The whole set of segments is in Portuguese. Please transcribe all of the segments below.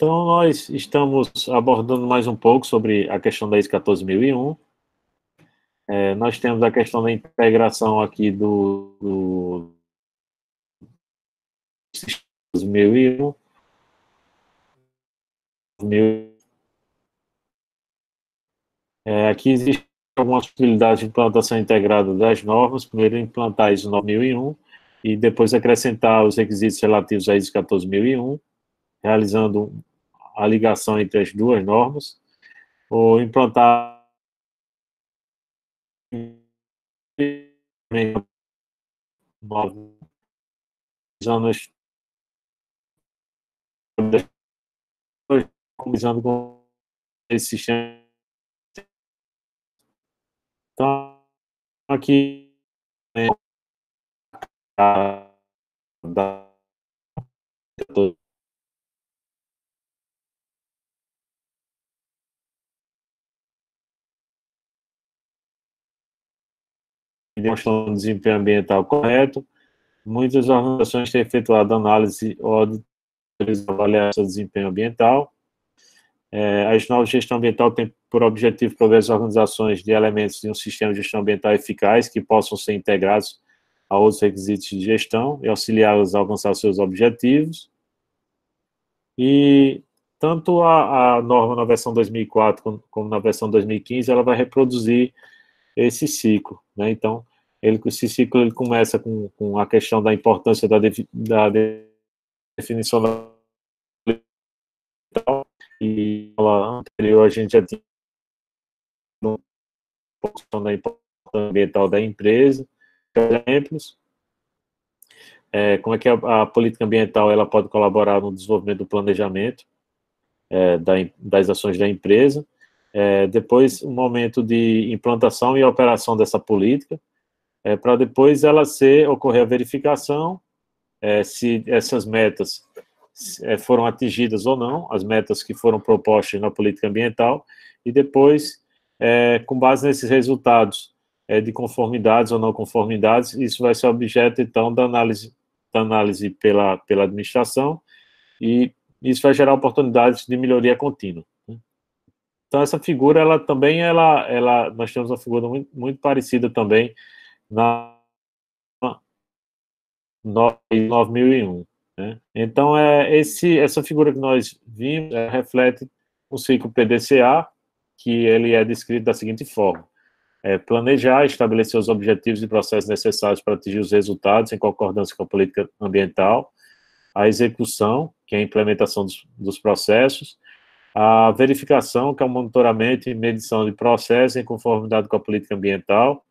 Então, nós estamos abordando mais um pouco sobre a questão da ISO 14001. Nós temos a questão da integração aqui do 2001, aqui existem algumas possibilidades de implantação integrada das normas. Primeiro, implantar a ISO 9001 e depois acrescentar os requisitos relativos à ISO 14001, realizando a ligação entre as duas normas, ou implantar anos usando com esse sistema. Então, aqui da demonstrando um desempenho ambiental correto. Muitas organizações têm efetuado análise ou avaliação do desempenho ambiental. As novas de gestão ambiental têm por objetivo prover as organizações de elementos de um sistema de gestão ambiental eficaz que possam ser integrados a outros requisitos de gestão e auxiliá-los a alcançar seus objetivos. E tanto a norma na versão 2004 como na versão 2015, ela vai reproduzir esse ciclo, né? Então, esse ciclo ele começa com a questão da importância da definição da e a anterior a gente já tinha da importância ambiental da empresa, exemplos, como é que a política ambiental ela pode colaborar no desenvolvimento do planejamento das ações da empresa, depois um momento de implantação e operação dessa política, para depois ela ocorrer a verificação, se essas metas foram atingidas ou não, as metas que foram propostas na política ambiental, e depois, com base nesses resultados de conformidades ou não conformidades, isso vai ser objeto, então, da análise pela administração, e isso vai gerar oportunidades de melhoria contínua. Então, essa figura, ela também, nós temos uma figura muito, muito parecida também na 9001. Né? Então, essa figura que nós vimos reflete o ciclo PDCA, que ele é descrito da seguinte forma: planejar, estabelecer os objetivos e processos necessários para atingir os resultados em concordância com a política ambiental, a execução, que é a implementação dos processos, a verificação, que é o monitoramento e medição de processos em conformidade com a política ambiental,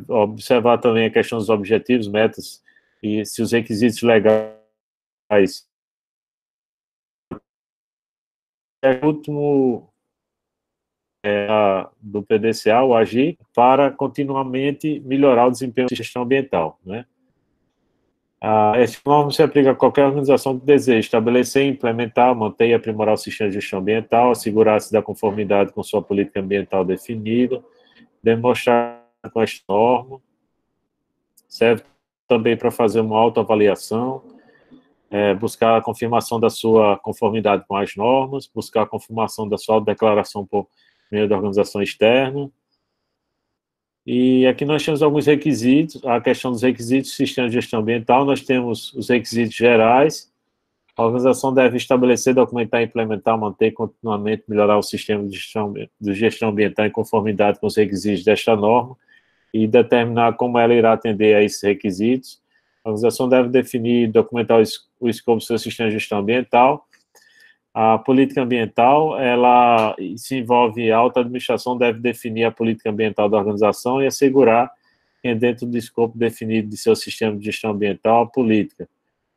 observar também a questão dos objetivos, metas, e se os requisitos legais. O último do PDCA, o AGI, para continuamente melhorar o desempenho de gestão ambiental, né? Essa norma se aplica a qualquer organização que deseje estabelecer, implementar, manter e aprimorar o sistema de gestão ambiental, assegurar-se da conformidade com sua política ambiental definida, demonstrar com esta norma, serve também para fazer uma autoavaliação, buscar a confirmação da sua conformidade com as normas, buscar a confirmação da sua autodeclaração por meio da organização externa. E aqui nós temos alguns requisitos, a questão dos requisitos do sistema de gestão ambiental. Nós temos os requisitos gerais. A organização deve estabelecer, documentar, implementar, manter, continuamente melhorar o sistema de gestão ambiental em conformidade com os requisitos desta norma e determinar como ela irá atender a esses requisitos. A organização deve definir e documentar o escopo do seu sistema de gestão ambiental. A política ambiental, ela se envolve, a alta administração deve definir a política ambiental da organização e assegurar que, dentro do escopo definido de seu sistema de gestão ambiental, a política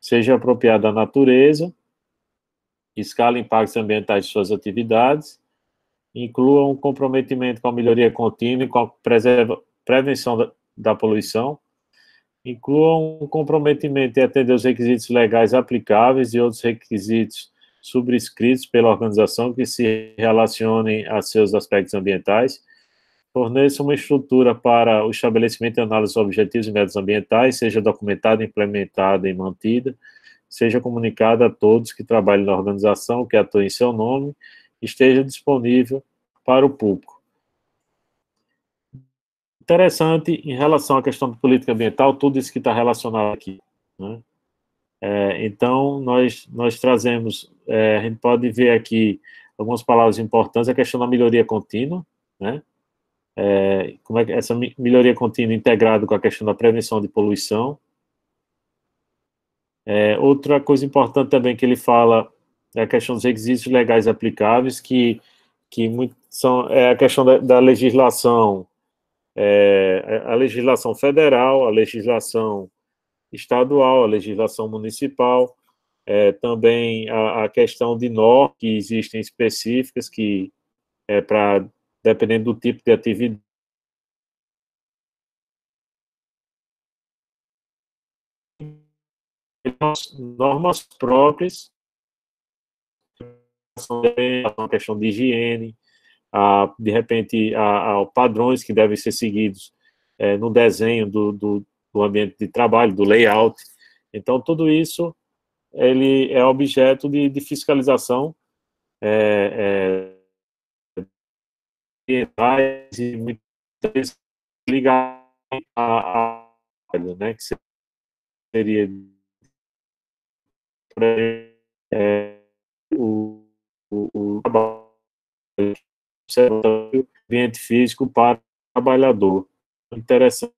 seja apropriada à natureza, escala impactos ambientais de suas atividades, inclua um comprometimento com a melhoria contínua e com a prevenção da poluição, inclua um comprometimento em atender os requisitos legais aplicáveis e outros requisitos subscritos pela organização que se relacionem a seus aspectos ambientais, forneça uma estrutura para o estabelecimento e análise dos objetivos e metas ambientais, seja documentada, implementada e mantida, seja comunicada a todos que trabalhem na organização, que atuem em seu nome, esteja disponível para o público. Interessante, em relação à questão de política ambiental, tudo isso que está relacionado aqui, né? Então, nós trazemos, a gente pode ver aqui algumas palavras importantes, a questão da melhoria contínua, né? Como é que essa melhoria contínua integrada com a questão da prevenção de poluição. Outra coisa importante também que ele fala é a questão dos requisitos legais aplicáveis, que são a questão da legislação, a legislação federal, a legislação estadual, a legislação municipal, também a questão de normas que existem específicas, que para, dependendo do tipo de atividade, normas próprias, a questão de higiene, de repente, padrões que devem ser seguidos no desenho do ambiente de trabalho, do layout. Então, tudo isso ele é objeto de fiscalização e muitas vezes ligado né, que seria o trabalho, o ambiente físico para o trabalhador. Interessante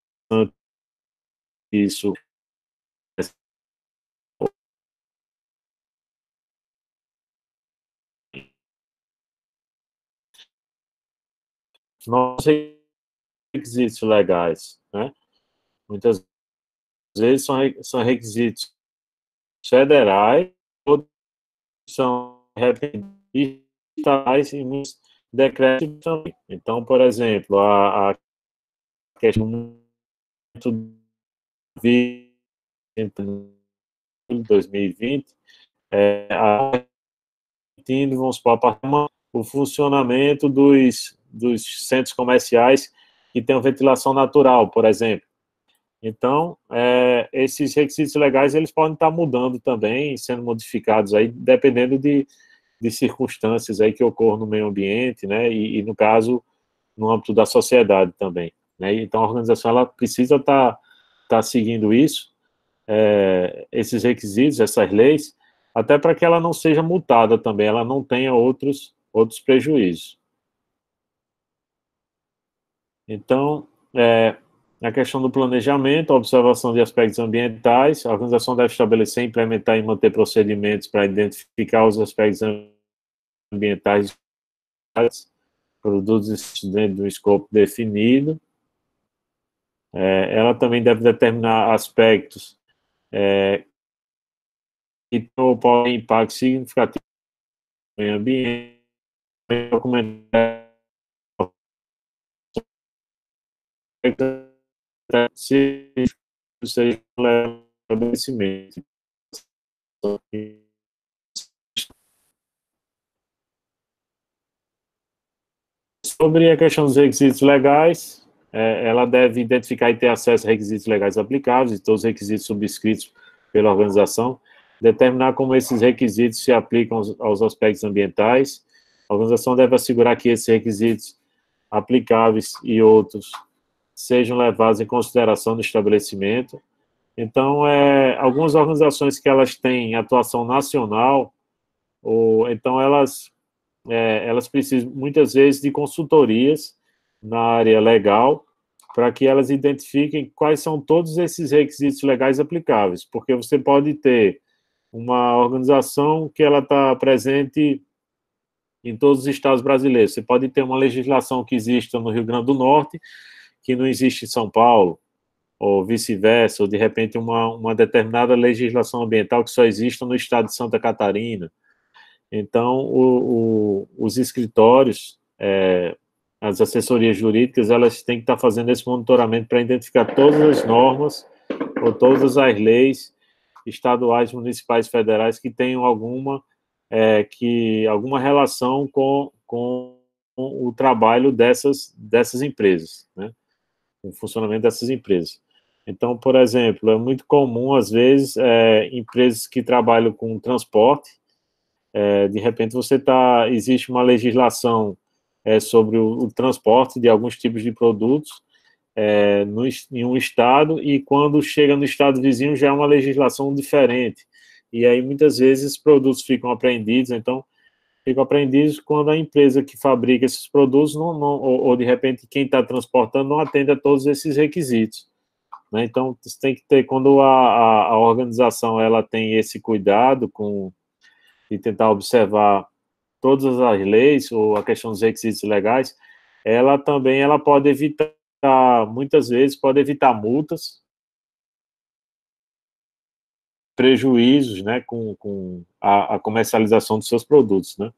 isso. Nossos requisitos legais, né? Muitas vezes são requisitos federais, outros são estatais e muitos decretos também. Então, por exemplo, a questão de 2020, vamos supor, o funcionamento dos centros comerciais que tenham ventilação natural, por exemplo. Então, esses requisitos legais, eles podem estar mudando também, sendo modificados aí, dependendo de circunstâncias aí que ocorram no meio ambiente, né, e no caso, no âmbito da sociedade também, né. Então, a organização, ela precisa estar seguindo isso, esses requisitos, essas leis, até para que ela não seja multada também, ela não tenha outros prejuízos. Então, a questão do planejamento, a observação de aspectos ambientais, a organização deve estabelecer, implementar e manter procedimentos para identificar os aspectos ambientais produtos dentro do escopo definido. Ela também deve determinar aspectos que podem impacto significativo no meio ambiente, documentar se seja estabelecimento. Sobre a questão dos requisitos legais, ela deve identificar e ter acesso a requisitos legais aplicáveis e todos os requisitos subscritos pela organização, determinar como esses requisitos se aplicam aos aspectos ambientais. A organização deve assegurar que esses requisitos aplicáveis e outros sejam levados em consideração no estabelecimento. Então, algumas organizações que elas têm atuação nacional, ou então elas precisam, muitas vezes, de consultorias na área legal, para que elas identifiquem quais são todos esses requisitos legais aplicáveis, porque você pode ter uma organização que ela está presente em todos os estados brasileiros. Você pode ter uma legislação que exista no Rio Grande do Norte, que não existe em São Paulo, ou vice-versa, ou de repente uma determinada legislação ambiental que só exista no estado de Santa Catarina. Então, os escritórios, as assessorias jurídicas, elas têm que estar fazendo esse monitoramento para identificar todas as normas ou todas as leis estaduais, municipais, federais que tenham alguma relação com o trabalho dessas empresas, né? Com o funcionamento dessas empresas. Então, por exemplo, é muito comum, às vezes, empresas que trabalham com transporte, de repente existe uma legislação sobre o transporte de alguns tipos de produtos em um estado, e quando chega no estado vizinho já é uma legislação diferente. E aí, muitas vezes, os produtos ficam apreendidos, então, ficam apreendidos quando a empresa que fabrica esses produtos, ou de repente, quem está transportando não atende a todos esses requisitos. Né? Então, você tem que ter, quando a organização ela tem esse cuidado de tentar observar todas as leis, ou a questão dos requisitos legais, ela pode evitar, muitas vezes, pode evitar multas, prejuízos, né, com a comercialização dos seus produtos, né.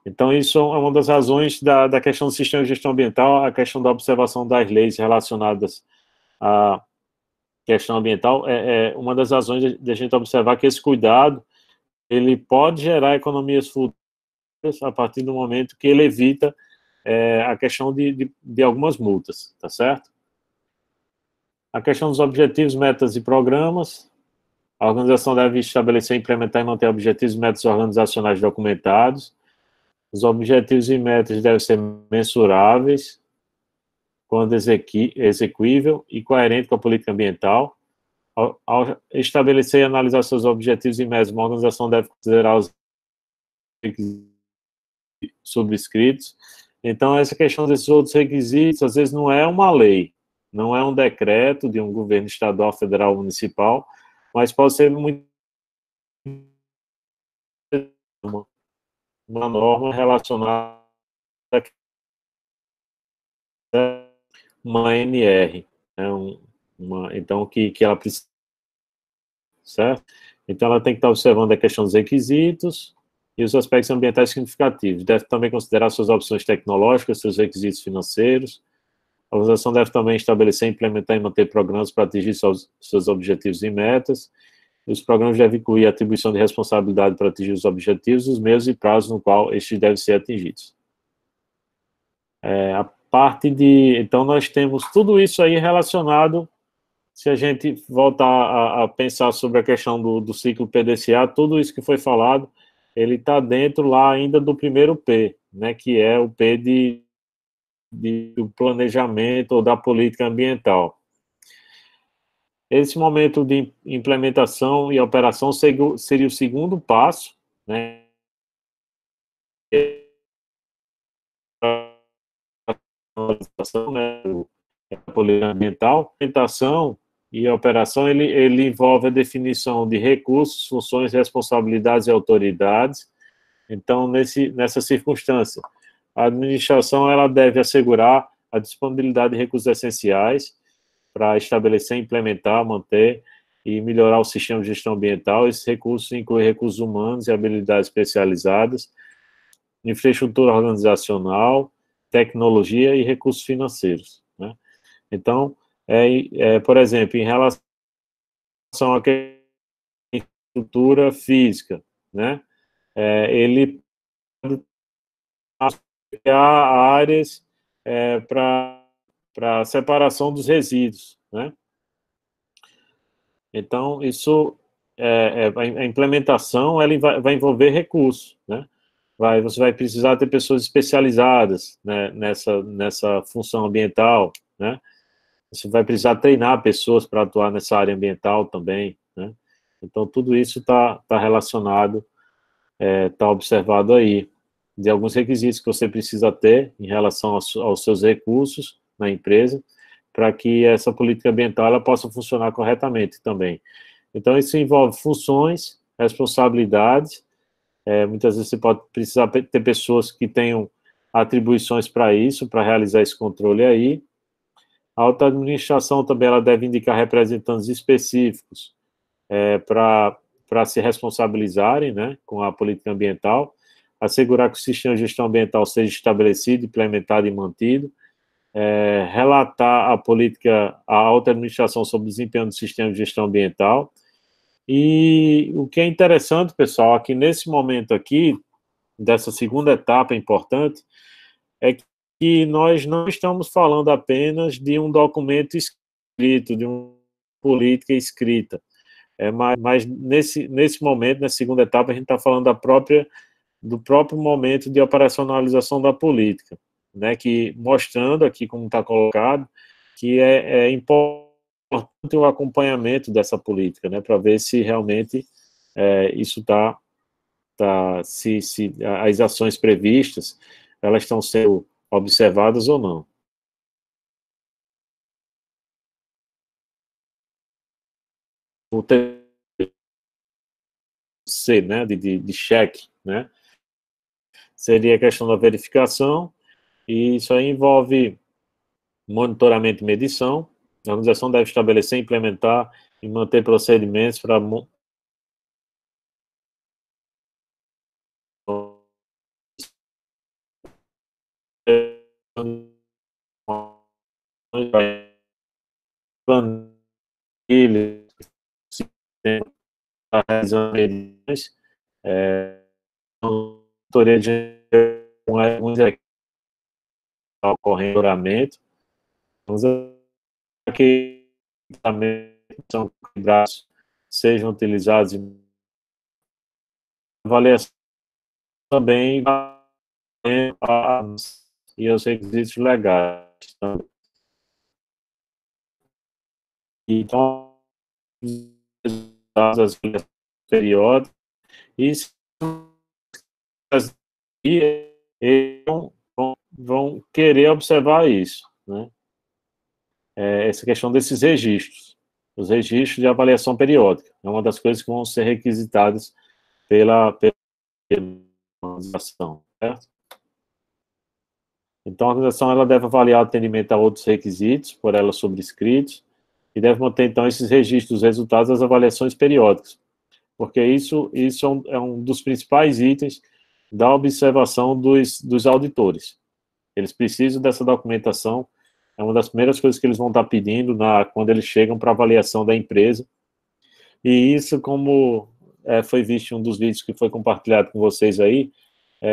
Então, isso é uma das razões da questão do sistema de gestão ambiental, a questão da observação das leis relacionadas à questão ambiental, uma das razões de a gente observar que esse cuidado, ele pode gerar economias futuras a partir do momento que ele evita a questão de algumas multas, tá certo? A questão dos objetivos, metas e programas. A organização deve estabelecer, implementar e manter objetivos e metas organizacionais documentados. Os objetivos e metas devem ser mensuráveis, quando execuível e coerente com a política ambiental. Ao estabelecer e analisar seus objetivos e metas, uma organização deve considerar os subscritos. Então, essa questão desses outros requisitos, às vezes, não é uma lei, não é um decreto de um governo estadual, federal ou municipal, mas pode ser uma norma relacionada a uma NR, né, então, que ela precisa, certo? Então, ela tem que estar observando a questão dos requisitos e os aspectos ambientais significativos. Deve também considerar suas opções tecnológicas, seus requisitos financeiros. A organização deve também estabelecer, implementar e manter programas para atingir seus objetivos e metas. Os programas devem incluir a atribuição de responsabilidade para atingir os objetivos, os meios e prazos no qual estes devem ser atingidos. A parte então, nós temos tudo isso aí relacionado, se a gente voltar a pensar sobre a questão do ciclo PDCA, tudo isso que foi falado, ele está dentro lá ainda do primeiro P, né, que é o P do planejamento ou da política ambiental. Esse momento de implementação e operação seria o segundo passo, né, a política ambiental. A implementação e a operação, ele envolve a definição de recursos, funções, responsabilidades e autoridades. Então, nessa circunstância, a administração ela deve assegurar a disponibilidade de recursos essenciais para estabelecer, implementar, manter e melhorar o sistema de gestão ambiental. Esses recursos incluem recursos humanos e habilidades especializadas, infraestrutura organizacional, tecnologia e recursos financeiros, né? Então, por exemplo, em relação à estrutura física, né? Ele pode criar áreas para separação dos resíduos, né? Então, isso, a implementação, ela vai envolver recursos, né? Você vai precisar ter pessoas especializadas, né, nessa função ambiental, né? Você vai precisar treinar pessoas para atuar nessa área ambiental também, né? Então, tudo isso está relacionado, está observado aí, de alguns requisitos que você precisa ter em relação aos seus recursos na empresa, para que essa política ambiental ela possa funcionar corretamente também. Então, isso envolve funções, responsabilidades, muitas vezes você pode precisar ter pessoas que tenham atribuições para isso, para realizar esse controle aí. A alta administração também ela deve indicar representantes específicos para se responsabilizarem, né, com a política ambiental, assegurar que o sistema de gestão ambiental seja estabelecido, implementado e mantido, relatar a alta administração sobre o desempenho do sistema de gestão ambiental. E o que é interessante, pessoal, aqui nesse momento aqui, dessa segunda etapa importante, é que nós não estamos falando apenas de um documento escrito, escrito, de uma política escrita. Mas nesse momento, na segunda etapa, a gente está falando do próprio momento de operacionalização da política, né, que mostrando aqui, como está colocado, que é importante o acompanhamento dessa política, né, para ver se realmente isso se as ações previstas, elas estão sendo observadas ou não. O C, né, de cheque, né, seria a questão da verificação, e isso aí envolve monitoramento e medição. A organização deve estabelecer, implementar e manter procedimentos para planilhas, autoria de alguns ocorrendo, que também são braços sejam utilizados em avaliação também e os requisitos legais. Então, as periódicas e vão querer observar isso, né? Essa questão desses registros, os registros de avaliação periódica, é uma das coisas que vão ser requisitadas pela organização, certo? Então, a organização ela deve avaliar o atendimento a outros requisitos, por ela sobrescritos, e deve manter, então, esses registros dos resultados das avaliações periódicas, porque isso é um dos principais itens da observação dos auditores. Eles precisam dessa documentação, é uma das primeiras coisas que eles vão estar pedindo quando eles chegam para avaliação da empresa, e isso, como foi visto em um dos vídeos que foi compartilhado com vocês aí,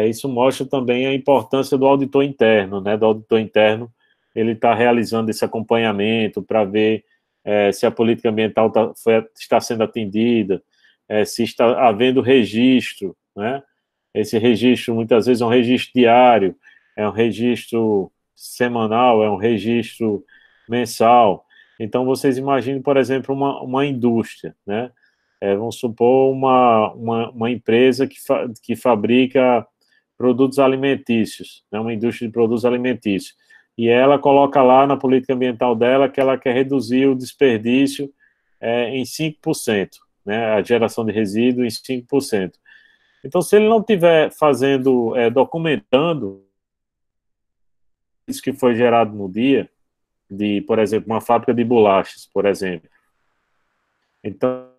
isso mostra também a importância do auditor interno, né, do auditor interno, ele está realizando esse acompanhamento para ver se a política ambiental está sendo atendida, se está havendo registro, né, esse registro muitas vezes é um registro diário, é um registro semanal, é um registro mensal. Então, vocês imaginem, por exemplo, uma indústria, né, vamos supor uma empresa que fabrica produtos alimentícios, né, uma indústria de produtos alimentícios, e ela coloca lá na política ambiental dela que ela quer reduzir o desperdício em 5%, né, a geração de resíduos em 5%. Então, se ele não estiver documentando isso que foi gerado no dia, por exemplo, uma fábrica de bolachas, por exemplo, então,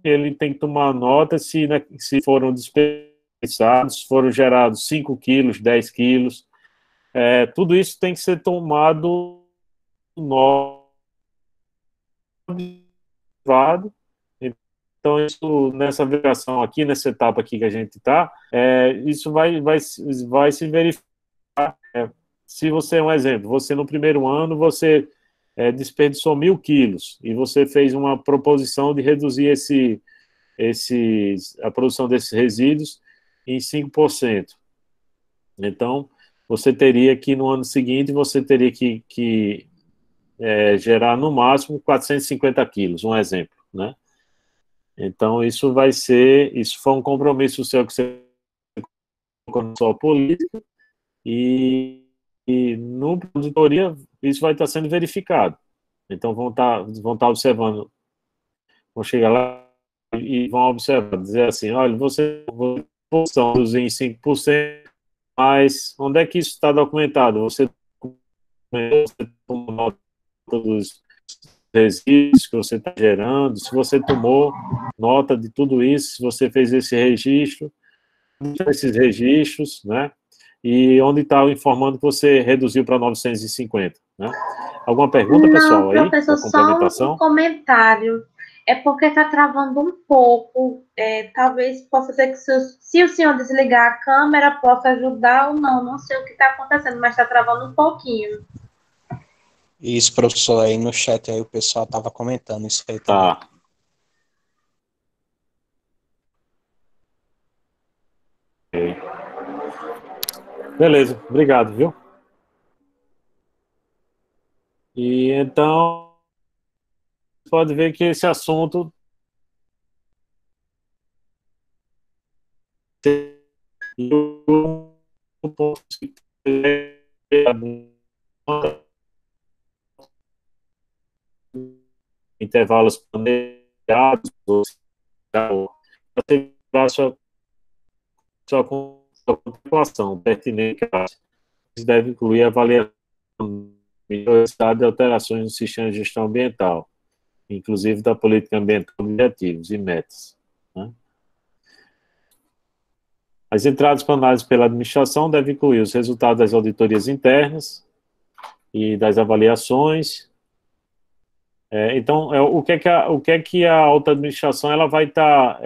ele tem que tomar nota se foram desperdiçados, foram gerados 5 quilos, 10 quilos, tudo isso tem que ser tomado então, isso, nessa verificação aqui, nessa etapa aqui que a gente está, isso vai se verificar. Se você é um exemplo, você no primeiro ano, você desperdiçou 1.000 quilos, e você fez uma proposição de reduzir a produção desses resíduos em 5%. Então, você teria que, no ano seguinte, você teria que gerar, no máximo, 450 quilos, um exemplo, né? Então, isso foi um compromisso seu que você colocou na sua política, e no auditoria isso vai estar sendo verificado. Então, vão estar observando, vão chegar lá e vão observar, dizer assim, olha, você reduzir em 5%, mas onde é que isso está documentado? Você tomou nota dos resíduos que você está gerando, se você tomou nota de tudo isso, se você fez esse registro, esses registros, né? E onde está informando que você reduziu para 950, né? Alguma pergunta, pessoal, aí? Não, professor, só um comentário. É porque está travando um pouco. Talvez possa ser que se o senhor desligar a câmera, possa ajudar ou não. Não sei o que está acontecendo, mas está travando um pouquinho. Isso, professor, aí no chat aí o pessoal tava comentando isso aí também. Tá. Ok. Beleza, obrigado, viu? E então, pode ver que esse assunto intervalos planejados, ou sua contemplação pertinente deve incluir a avaliação de diversidade de alterações no sistema de gestão ambiental, inclusive da política ambiental, objetivos e metas, né? As entradas para análise pela administração devem incluir os resultados das auditorias internas e das avaliações. Então, o que é que a alta administração ela vai estar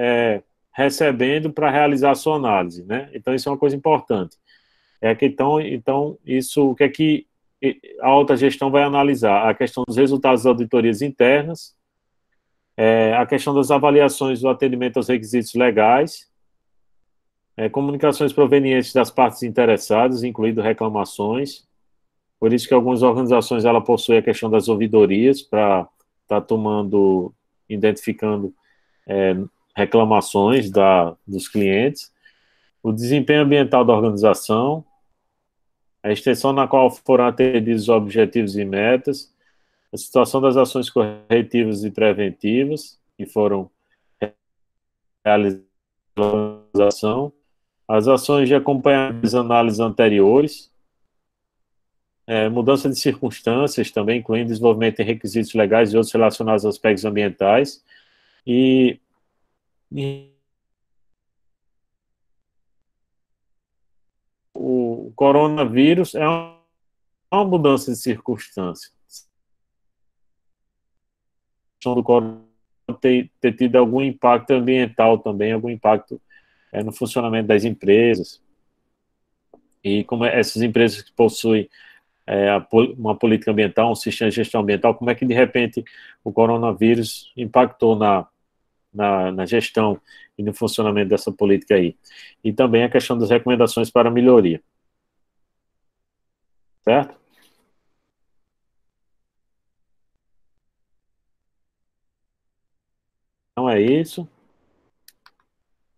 recebendo para realizar a sua análise, né? Então, isso é uma coisa importante. Então, isso, o que é que a alta gestão vai analisar? A questão dos resultados das auditorias internas, a questão das avaliações do atendimento aos requisitos legais, comunicações provenientes das partes interessadas, incluindo reclamações. Por isso que algumas organizações ela possuem a questão das ouvidorias para estar identificando reclamações dos clientes, o desempenho ambiental da organização, a extensão na qual foram atendidos os objetivos e metas, a situação das ações corretivas e preventivas que foram realizadas pela organização, as ações de acompanhamento das análises anteriores, mudança de circunstâncias também, incluindo desenvolvimento de requisitos legais e outros relacionados aos aspectos ambientais, e o coronavírus é uma mudança de circunstância. Do coronavírus ter tido algum impacto ambiental também, algum impacto no funcionamento das empresas, e como essas empresas que possuem uma política ambiental, um sistema de gestão ambiental, como é que de repente o coronavírus impactou na gestão e no funcionamento dessa política aí. E também a questão das recomendações para melhoria. Certo? Então é isso.